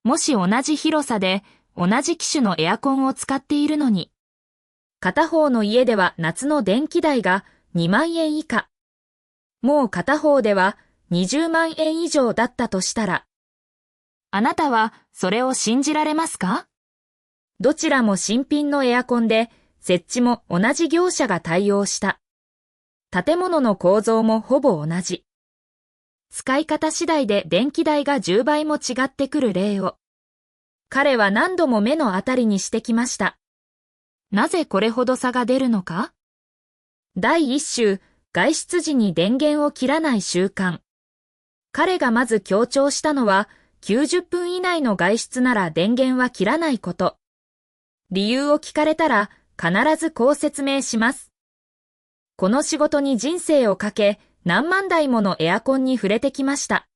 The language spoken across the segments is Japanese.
もし同じ広さで同じ機種のエアコンを使っているのに、片方の家では夏の電気代が2万円以下、もう片方では20万円以上だったとしたら、あなたはそれを信じられますか？どちらも新品のエアコンで、設置も同じ業者が対応した。建物の構造もほぼ同じ。使い方次第で電気代が10倍も違ってくる例を、彼は何度も目の当たりにしてきました。なぜこれほど差が出るのか？第一週、外出時に電源を切らない習慣。彼がまず強調したのは、90分以内の外出なら電源は切らないこと。理由を聞かれたら必ずこう説明します。この仕事に人生をかけ、何万台ものエアコンに触れてきました。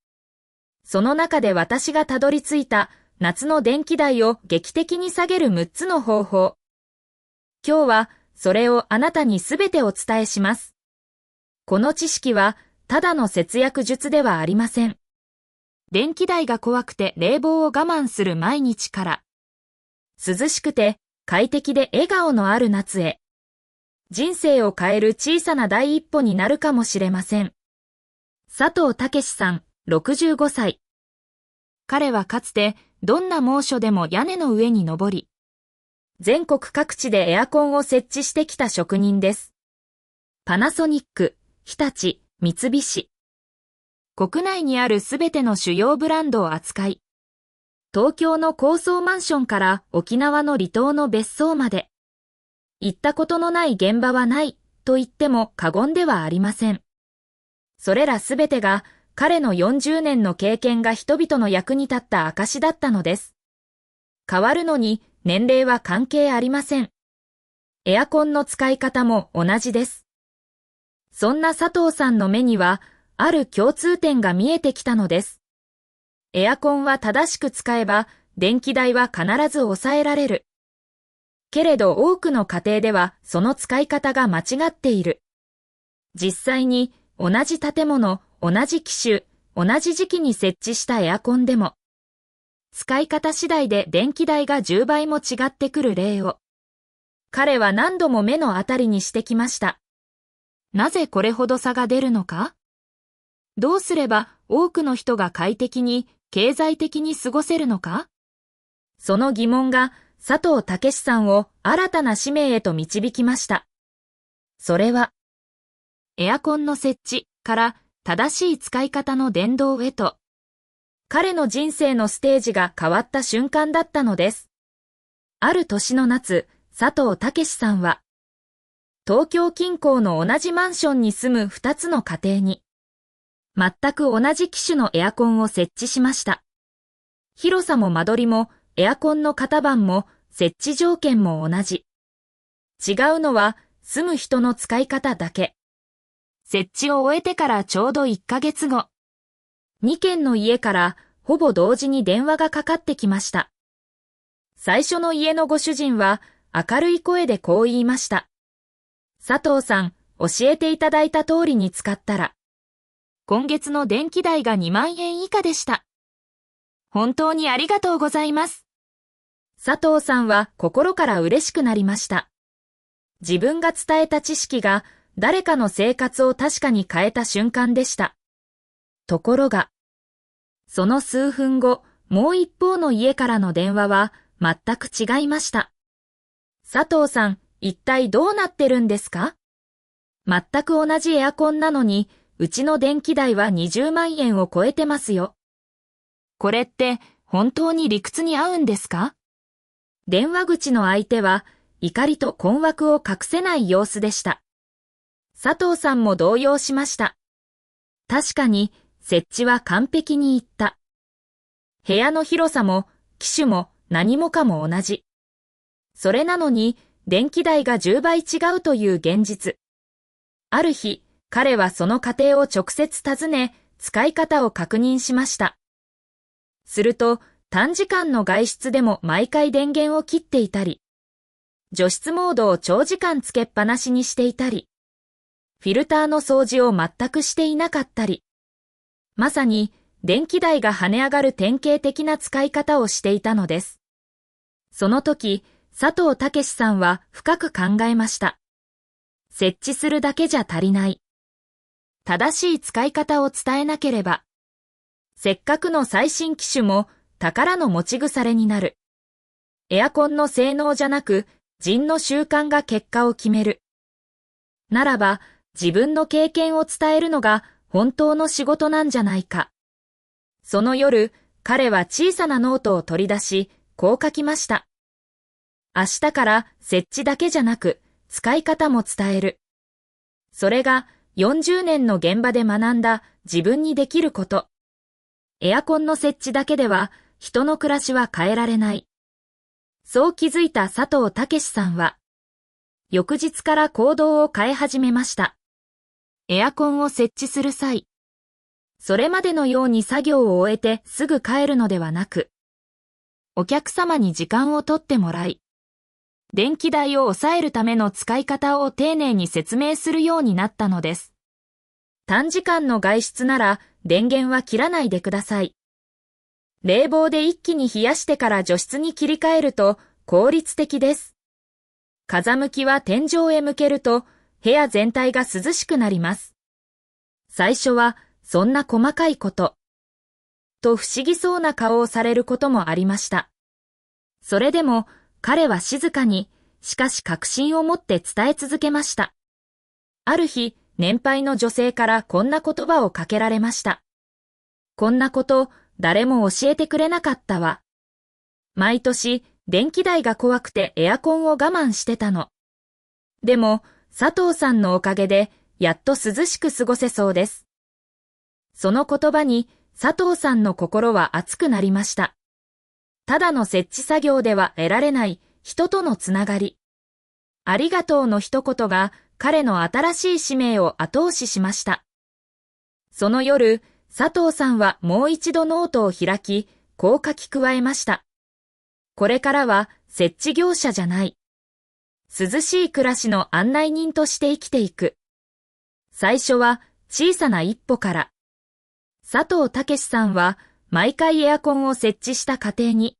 その中で私がたどり着いた夏の電気代を劇的に下げる6つの方法。今日はそれをあなたにすべてお伝えします。この知識はただの節約術ではありません。電気代が怖くて冷房を我慢する毎日から、涼しくて快適で笑顔のある夏へ。人生を変える小さな第一歩になるかもしれません。佐藤健さん、65歳。彼はかつてどんな猛暑でも屋根の上に登り、全国各地でエアコンを設置してきた職人です。パナソニック、日立、三菱。国内にあるすべての主要ブランドを扱い、東京の高層マンションから沖縄の離島の別荘まで、行ったことのない現場はないと言っても過言ではありません。それらすべてが彼の40年の経験が人々の役に立った証だったのです。変わるのに年齢は関係ありません。エアコンの使い方も同じです。そんな佐藤さんの目にはある共通点が見えてきたのです。エアコンは正しく使えば電気代は必ず抑えられる。けれど多くの家庭ではその使い方が間違っている。実際に同じ建物、同じ機種、同じ時期に設置したエアコンでも、使い方次第で電気代が10倍も違ってくる例を、彼は何度も目の当たりにしてきました。なぜこれほど差が出るのか？どうすれば多くの人が快適に、経済的に過ごせるのか？その疑問が佐藤健さんを新たな使命へと導きました。それは、エアコンの設置から正しい使い方の伝道へと、彼の人生のステージが変わった瞬間だったのです。ある年の夏、佐藤健さんは、東京近郊の同じマンションに住む2つの家庭に、全く同じ機種のエアコンを設置しました。広さも間取りもエアコンの型番も設置条件も同じ。違うのは住む人の使い方だけ。設置を終えてからちょうど1ヶ月後、2軒の家からほぼ同時に電話がかかってきました。最初の家のご主人は明るい声でこう言いました。佐藤さん、教えていただいた通りに使ったら、今月の電気代が2万円以下でした。本当にありがとうございます。佐藤さんは心から嬉しくなりました。自分が伝えた知識が誰かの生活を確かに変えた瞬間でした。ところが、その数分後、もう一方の家からの電話は全く違いました。佐藤さん、一体どうなってるんですか？全く同じエアコンなのに、うちの電気代は20万円を超えてますよ。これって本当に理屈に合うんですか？電話口の相手は怒りと困惑を隠せない様子でした。佐藤さんも動揺しました。確かに設置は完璧にいった。部屋の広さも機種も何もかも同じ。それなのに電気代が10倍違うという現実。ある日、彼はその家庭を直接訪ね、使い方を確認しました。すると、短時間の外出でも毎回電源を切っていたり、除湿モードを長時間つけっぱなしにしていたり、フィルターの掃除を全くしていなかったり、まさに電気代が跳ね上がる典型的な使い方をしていたのです。その時、佐藤武さんは深く考えました。設置するだけじゃ足りない。正しい使い方を伝えなければ、せっかくの最新機種も宝の持ち腐れになる。エアコンの性能じゃなく、人の習慣が結果を決める。ならば、自分の経験を伝えるのが本当の仕事なんじゃないか。その夜、彼は小さなノートを取り出し、こう書きました。明日から設置だけじゃなく、使い方も伝える。それが40年の現場で学んだ自分にできること。エアコンの設置だけでは人の暮らしは変えられない。そう気づいた佐藤武さんは、翌日から行動を変え始めました。エアコンを設置する際、それまでのように作業を終えてすぐ帰るのではなく、お客様に時間をとってもらい、電気代を抑えるための使い方を丁寧に説明するようになったのです。短時間の外出なら電源は切らないでください。冷房で一気に冷やしてから除湿に切り替えると効率的です。風向きは天井へ向けると部屋全体が涼しくなります。最初はそんな細かいこと、と不思議そうな顔をされることもありました。それでも彼は静かに、しかし確信を持って伝え続けました。ある日、年配の女性からこんな言葉をかけられました。こんなこと誰も教えてくれなかったわ。毎年電気代が怖くてエアコンを我慢してたの。でも佐藤さんのおかげでやっと涼しく過ごせそうです。その言葉に佐藤さんの心は熱くなりました。ただの設置作業では得られない人とのつながり。ありがとうの一言が彼の新しい使命を後押ししました。その夜、佐藤さんはもう一度ノートを開き、こう書き加えました。これからは設置業者じゃない。涼しい暮らしの案内人として生きていく。最初は小さな一歩から。佐藤武さんは毎回エアコンを設置した家庭に、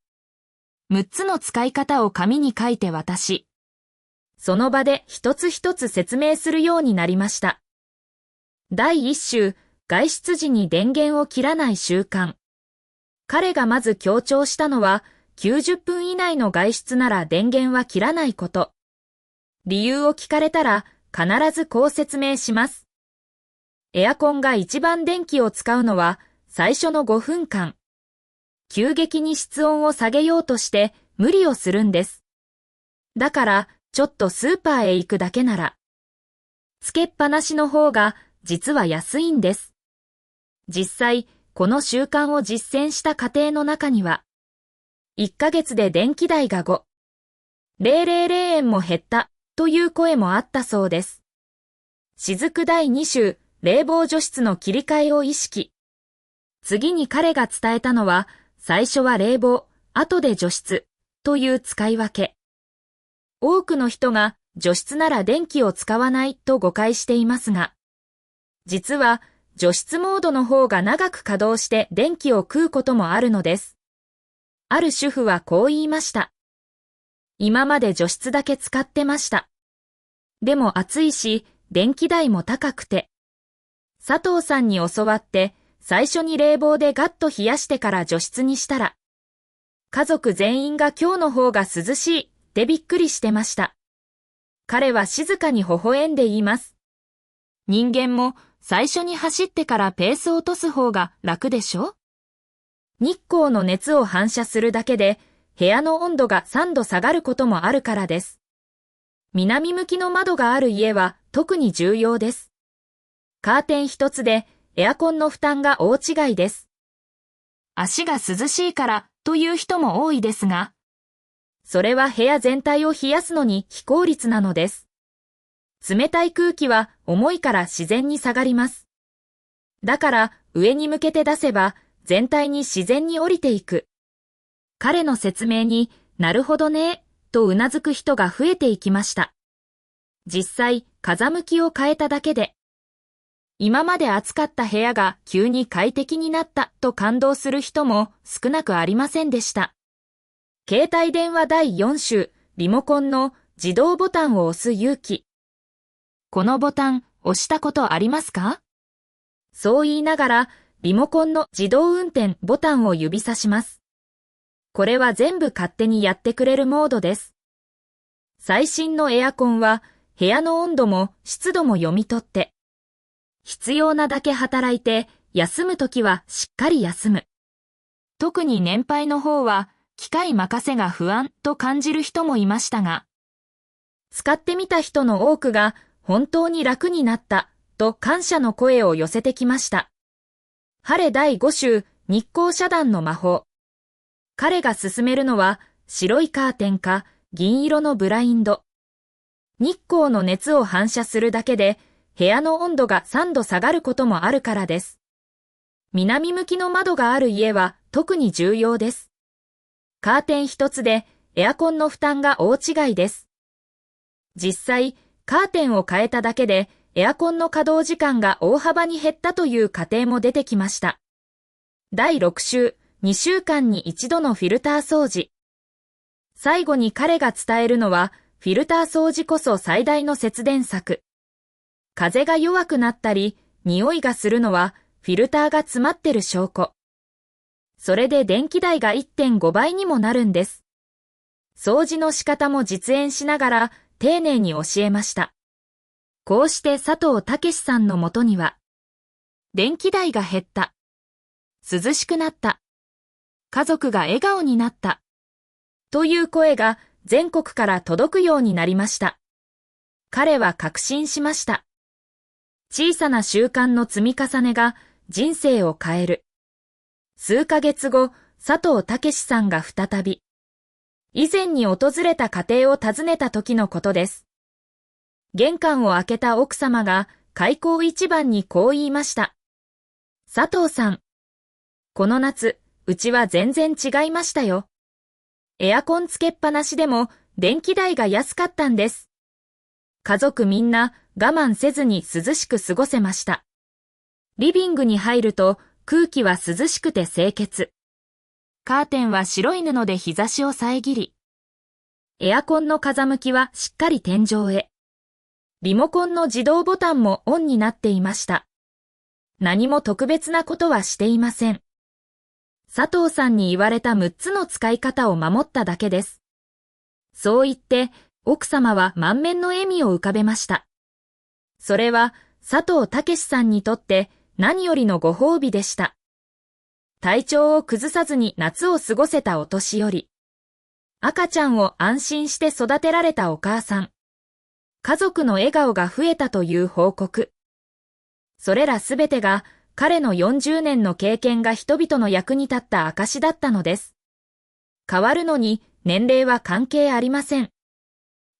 6つの使い方を紙に書いて渡し、その場で一つ一つ説明するようになりました。第1週、外出時に電源を切らない習慣。彼がまず強調したのは、90分以内の外出なら電源は切らないこと。理由を聞かれたら必ずこう説明します。エアコンが一番電気を使うのは最初の5分間。急激に室温を下げようとして無理をするんです。だからちょっとスーパーへ行くだけなら、つけっぱなしの方が実は安いんです。実際、この習慣を実践した家庭の中には、1ヶ月で電気代が5,000円も減ったという声もあったそうです。雫第2週、冷房除湿の切り替えを意識。次に彼が伝えたのは、最初は冷房、後で除湿という使い分け。多くの人が除湿なら電気を使わないと誤解していますが、実は除湿モードの方が長く稼働して電気を食うこともあるのです。ある主婦はこう言いました。今まで除湿だけ使ってました。でも暑いし、電気代も高くて。佐藤さんに教わって、最初に冷房でガッと冷やしてから除湿にしたら、家族全員が今日の方が涼しいってびっくりしてました。彼は静かに微笑んで言います。人間も最初に走ってからペースを落とす方が楽でしょ？日光の熱を反射するだけで部屋の温度が3度下がることもあるからです。南向きの窓がある家は特に重要です。カーテン一つでエアコンの負担が大違いです。足が涼しいからという人も多いですが、それは部屋全体を冷やすのに非効率なのです。冷たい空気は重いから自然に下がります。だから上に向けて出せば全体に自然に降りていく。彼の説明になるほどね、とうなずく人が増えていきました。実際風向きを変えただけで、今まで暑かった部屋が急に快適になったと感動する人も少なくありませんでした。携帯電話第4週、リモコンの自動ボタンを押す勇気。このボタン押したことありますか？そう言いながら、リモコンの自動運転ボタンを指さします。これは全部勝手にやってくれるモードです。最新のエアコンは部屋の温度も湿度も読み取って、必要なだけ働いて休むときはしっかり休む。特に年配の方は機械任せが不安と感じる人もいましたが、使ってみた人の多くが本当に楽になったと感謝の声を寄せてきました。晴れ第5週日光遮断の魔法。彼が勧めるのは白いカーテンか銀色のブラインド。日光の熱を反射するだけで部屋の温度が3度下がることもあるからです。南向きの窓がある家は特に重要です。カーテン一つでエアコンの負担が大違いです。実際、カーテンを変えただけでエアコンの稼働時間が大幅に減ったという家庭も出てきました。第6週、2週間に1度のフィルター掃除。最後に彼が伝えるのは、フィルター掃除こそ最大の節電策。風が弱くなったり、匂いがするのは、フィルターが詰まってる証拠。それで電気代が 1.5 倍にもなるんです。掃除の仕方も実演しながら、丁寧に教えました。こうして佐藤武さんのもとには、電気代が減った。涼しくなった。家族が笑顔になった。という声が全国から届くようになりました。彼は確信しました。小さな習慣の積み重ねが人生を変える。数ヶ月後、佐藤武さんが再び、以前に訪れた家庭を訪ねた時のことです。玄関を開けた奥様が開口一番にこう言いました。佐藤さん、この夏、うちは全然違いましたよ。エアコンつけっぱなしでも電気代が安かったんです。家族みんな我慢せずに涼しく過ごせました。リビングに入ると空気は涼しくて清潔。カーテンは白い布で日差しを遮り、エアコンの風向きはしっかり天井へ。リモコンの自動ボタンもオンになっていました。何も特別なことはしていません。佐藤さんに言われた6つの使い方を守っただけです。そう言って、奥様は満面の笑みを浮かべました。それは佐藤武さんにとって何よりのご褒美でした。体調を崩さずに夏を過ごせたお年寄り。赤ちゃんを安心して育てられたお母さん。家族の笑顔が増えたという報告。それらすべてが彼の40年の経験が人々の役に立った証だったのです。変わるのに年齢は関係ありません。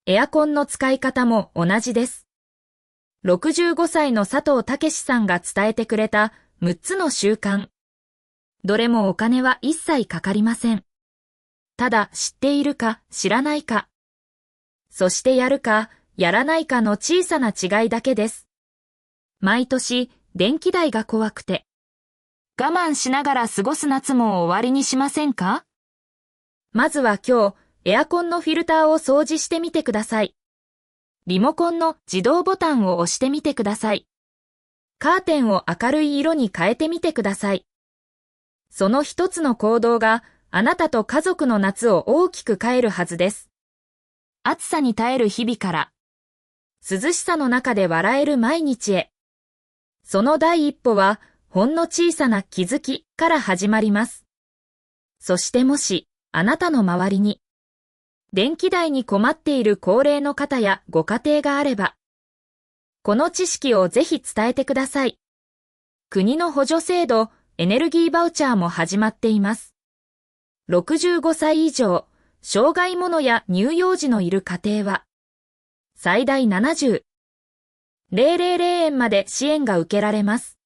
エアコンの使い方も同じです。65歳の佐藤武さんが伝えてくれた6つの習慣。どれもお金は一切かかりません。ただ知っているか知らないか。そしてやるかやらないかの小さな違いだけです。毎年電気代が怖くて我慢しながら過ごす夏も終わりにしませんか？まずは今日エアコンのフィルターを掃除してみてください。リモコンの自動ボタンを押してみてください。カーテンを明るい色に変えてみてください。その一つの行動があなたと家族の夏を大きく変えるはずです。暑さに耐える日々から、涼しさの中で笑える毎日へ。その第一歩は、ほんの小さな気づきから始まります。そしてもし、あなたの周りに、電気代に困っている高齢の方やご家庭があれば、この知識をぜひ伝えてください。国の補助制度、エネルギーバウチャーも始まっています。65歳以上、障害者や乳幼児のいる家庭は、最大70、000円まで支援が受けられます。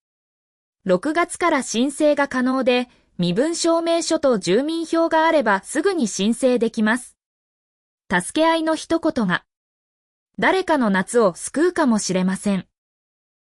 6月から申請が可能で、身分証明書と住民票があればすぐに申請できます。助け合いの一言が、誰かの夏を救うかもしれません。